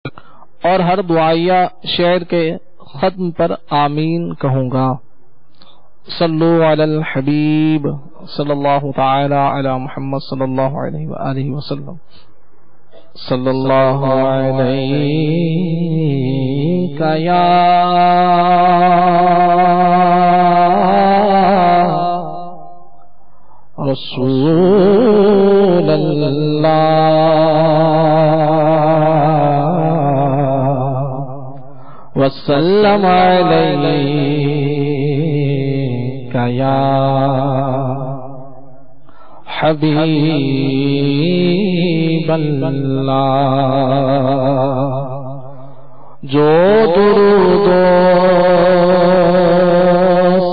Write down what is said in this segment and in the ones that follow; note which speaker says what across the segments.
Speaker 1: اور ہر دعائیہ شعر کے ختم پر آمین کہوں گا۔ صلو علی الحبیب صلی اللہ تعالی علی محمد صلی اللہ علیہ وآلہ وسلم۔ صلی اللہ علیہ یا رسول اللہ وسلم علیک یا حبیب اللہ۔ جو درود و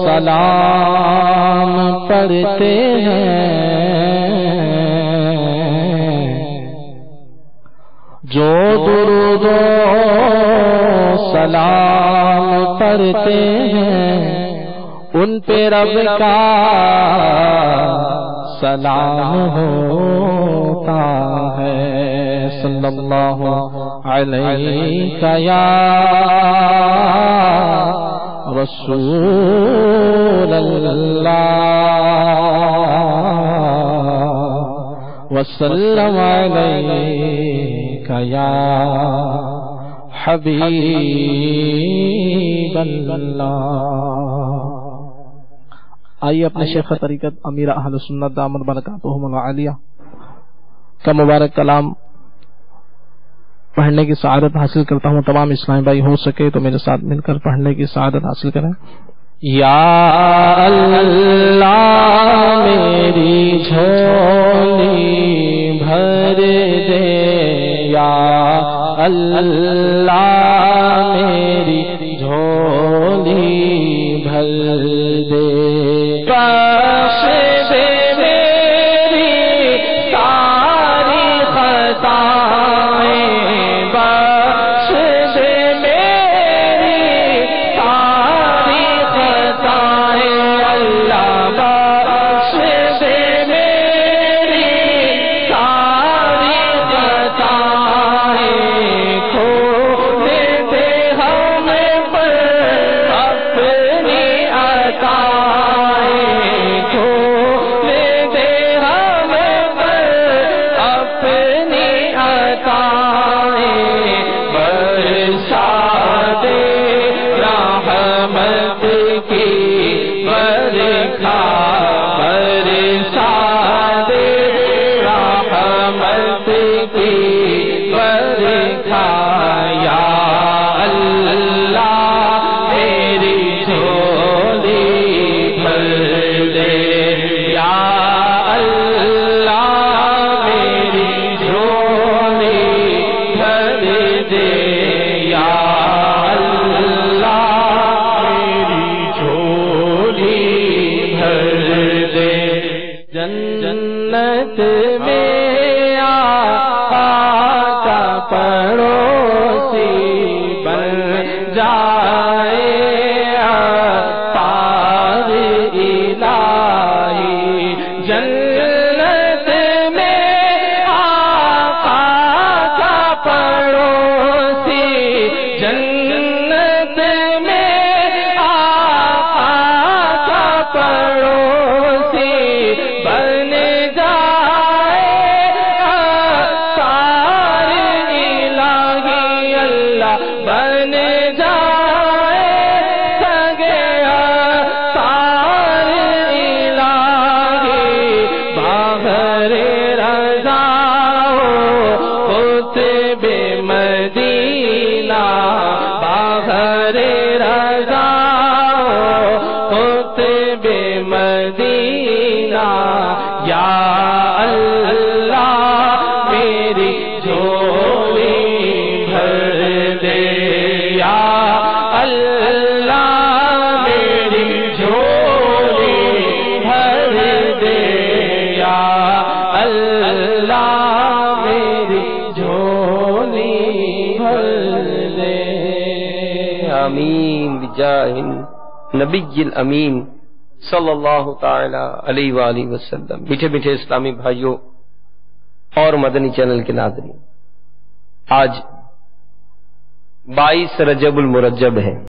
Speaker 1: سلام پڑھتے ہیں، جو درود و سلام پڑھتے ہیں، ان پہ رب کا سلام ہوتا ہے۔ صلی اللہ علیہ یا رسول اللہ وسلم علیک یا حبیب اللہ۔ آئیے اپنے شیخ طریقت امیر اہل سنت دامت برکاتہم العالیہ کا مبارک کلام پڑھنے کی سعادت حاصل کرتا ہوں۔ تمام اسلامی بھائی ہو سکے تو میرے ساتھ مل کر پڑھنے کی سعادت حاصل کریں۔ یا اللہ میری جھولی بھر دے، یا اللہ میری جھولی بھر دے، بخش دے میری ساری خطائیں، بخش دے میری ساری خطائیں، اللہ بخش دے میری ساری خطائیں، کھول دے ہم پر اپنی عطائیں، کھول دے ہم پر اپنی عطائیں، برسا دے رحمت کی برکھا، برسا دے رحمت کی برکھا، یا اللہ میری جھولی بھر دے، یا اللہ میری جھولی بھر دے، یا اللہ میری جھولی بھر دے۔ جنت میں آقا کا پڑوسی بن جائے عطار الہی، جنت میں آقا کا پڑوسی، جنت میں آقا کا پڑوسی بن جائے عطار الہی، اللہ بن جائے سگے عطار الہی، باہر رضا قطب مدینہ، باہر رضا قطب مدینہ، یا اللہ میری جھولی بھر دے، یا اللہ میری جھولی بھر دے، یا اللہ میری جھولی بھر دے۔
Speaker 2: آمین بجاہ نبی الامین صلی اللہ تعالی علیہ وآلہ وسلم۔ میٹھے میٹھے اسلامی بھائیوں اور مدنی چینل کے ناظرین، آج 22 رجب المرجب ہے۔